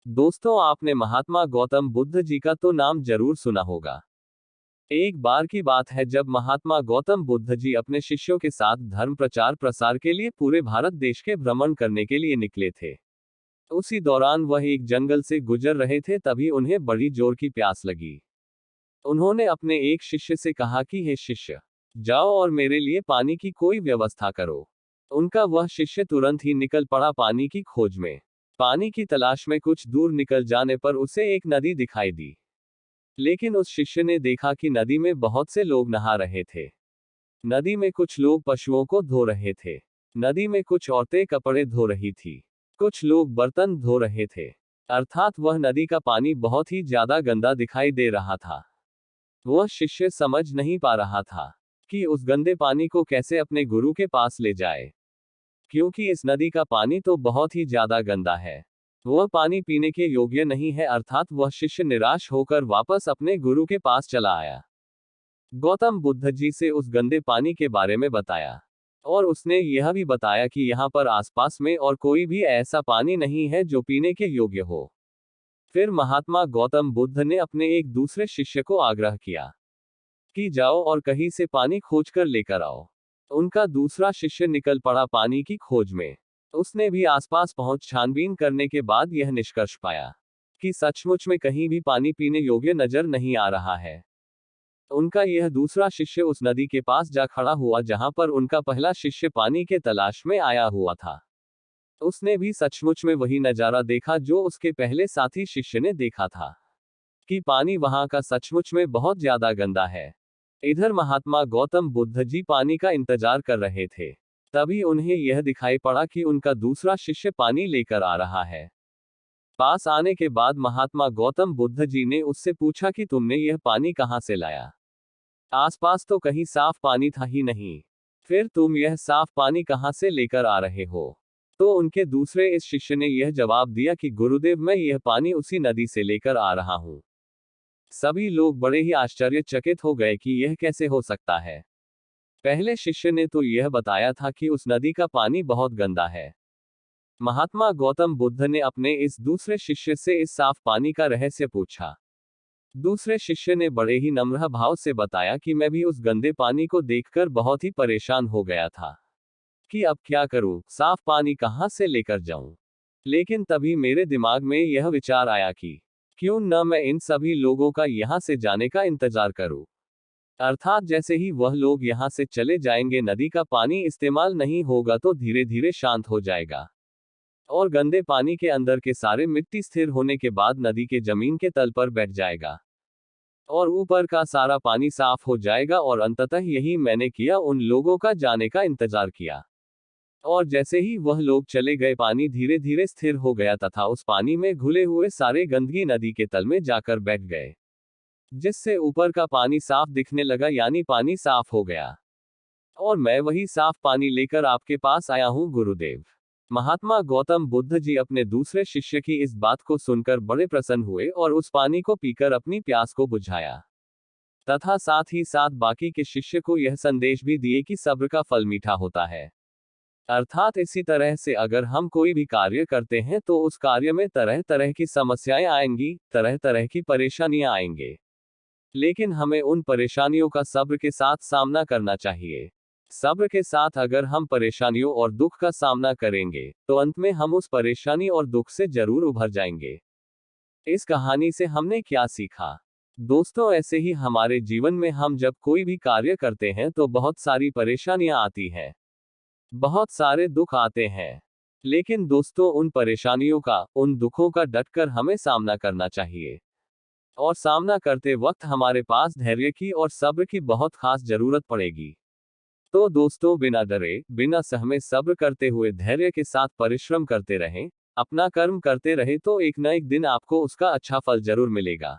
दोस्तों, आपने महात्मा गौतम बुद्ध जी का तो नाम जरूर सुना होगा। एक बार की बात है जब महात्मा गौतम बुद्ध जी अपने शिष्यों के साथ धर्म प्रचार प्रसार के लिए पूरे भारत देश के भ्रमण करने के लिए निकले थे। उसी दौरान वह एक जंगल से गुजर रहे थे, तभी उन्हें बड़ी जोर की प्यास लगी। उन्होंने अपने एक शिष्य से कहा कि हे शिष्य, जाओ और मेरे लिए पानी की कोई व्यवस्था करो। उनका वह शिष्य तुरंत ही निकल पड़ा पानी की खोज में। पानी की तलाश में कुछ दूर निकल जाने पर उसे एक नदी दिखाई दी। लेकिन उस शिष्य ने देखा कि नदी में बहुत से लोग नहा रहे थे। नदी में कुछ लोग पशुओं को धो रहे थे। नदी में कुछ औरतें कपड़े धो रही थी। कुछ लोग बर्तन धो रहे थे। अर्थात वह नदी का पानी बहुत ही ज्यादा गंदा दिखाई दे रहा था। वह शिष्य समझ नहीं पा रहा था कि उस गंदे पानी को कैसे अपने गुरु के पास ले जाए, क्योंकि इस नदी का पानी तो बहुत ही ज्यादा गंदा है। वह पानी पीने के योग्य नहीं है। अर्थात वह शिष्य निराश होकर वापस अपने गुरु के पास चला आया। गौतम बुद्ध जी से उस गंदे पानी के बारे में बताया, और उसने यह भी बताया कि यहाँ पर आसपास में और कोई भी ऐसा पानी नहीं है जो पीने के योग्य हो। फिर महात्मा गौतम बुद्ध ने अपने एक दूसरे शिष्य को आग्रह किया कि जाओ और कहीं से पानी खोज कर लेकर आओ। उनका दूसरा शिष्य निकल पड़ा पानी की खोज में। उसने भी आसपास पहुंच छानबीन करने के बाद यह निष्कर्ष पाया कि सचमुच में कहीं भी पानी पीने योग्य नजर नहीं आ रहा है। उनका यह दूसरा शिष्य उस नदी के पास जा खड़ा हुआ जहां पर उनका पहला शिष्य पानी के तलाश में आया हुआ था। उसने भी सचमुच में वही नजारा देखा जो उसके पहले साथी शिष्य ने देखा था, कि पानी वहां का सचमुच में बहुत ज्यादा गंदा है। इधर महात्मा गौतम बुद्ध जी पानी का इंतजार कर रहे थे। तभी उन्हें यह दिखाई पड़ा कि उनका दूसरा शिष्य पानी लेकर आ रहा है। पास आने के बाद महात्मा गौतम बुद्ध जी ने उससे पूछा कि तुमने यह पानी कहां से लाया? आसपास तो कहीं साफ पानी था ही नहीं। फिर तुम यह साफ पानी कहां से लेकर आ रहे हो? तो उनके दूसरे इस शिष्य ने यह जवाब दिया कि गुरुदेव, मैं यह पानी उसी नदी से लेकर आ रहा हूं। सभी लोग बड़े ही आश्चर्यचकित हो गए कि यह कैसे हो सकता है। पहले शिष्य ने तो यह बताया था कि उस नदी का पानी बहुत गंदा है। महात्मा गौतम बुद्ध ने अपने इस दूसरे शिष्य से इस साफ पानी का रहस्य पूछा। दूसरे शिष्य ने बड़े ही नम्र भाव से बताया कि मैं भी उस गंदे पानी को देखकर बहुत ही परेशान हो गया था कि अब क्या करूं, साफ पानी कहां से लेकर जाऊं। लेकिन तभी मेरे दिमाग में यह विचार आया कि क्यों न मैं इन सभी लोगों का यहां से जाने का इंतजार करूं। अर्थात जैसे ही वह लोग यहां से चले जाएंगे, नदी का पानी इस्तेमाल नहीं होगा तो धीरे धीरे शांत हो जाएगा, और गंदे पानी के अंदर के सारे मिट्टी स्थिर होने के बाद नदी के जमीन के तल पर बैठ जाएगा, और ऊपर का सारा पानी साफ हो जाएगा। और अंततः यही मैंने किया, उन लोगों का जाने का इंतजार किया। और जैसे ही वह लोग चले गए, पानी धीरे धीरे स्थिर हो गया तथा उस पानी में घुले हुए सारे गंदगी नदी के तल में जाकर बैठ गए, जिससे ऊपर का पानी साफ दिखने लगा, यानी पानी साफ हो गया। और मैं वही साफ पानी लेकर आपके पास आया हूं गुरुदेव। महात्मा गौतम बुद्ध जी अपने दूसरे शिष्य की इस बात को सुनकर बड़े प्रसन्न हुए और उस पानी को पीकर अपनी प्यास को बुझाया, तथा साथ ही साथ बाकी के शिष्य को यह संदेश भी दिए कि सब्र का फल मीठा होता है। अर्थात इसी तरह से अगर हम कोई भी कार्य करते हैं तो उस कार्य में तरह तरह की समस्याएं आएंगी, तरह तरह की परेशानियां आएंगे, लेकिन हमें उन परेशानियों का सब्र के साथ सामना करना चाहिए। सब्र के साथ अगर हम परेशानियों और दुख का सामना करेंगे तो अंत में हम उस परेशानी और दुख से जरूर उभर जाएंगे। इस कहानी से हमने क्या सीखा? दोस्तों, ऐसे ही हमारे जीवन में हम जब कोई भी कार्य करते हैं तो बहुत सारी परेशानियां आती हैं, बहुत सारे दुख आते हैं, लेकिन दोस्तों उन परेशानियों का, उन दुखों का डटकर हमें सामना करना चाहिए। और सामना करते वक्त हमारे पास धैर्य की और सब्र की बहुत खास जरूरत पड़ेगी। तो दोस्तों, बिना डरे, बिना सहमे सब्र करते हुए धैर्य के साथ परिश्रम करते रहें, अपना कर्म करते रहे तो एक न एक दिन आपको उसका अच्छा फल जरूर मिलेगा।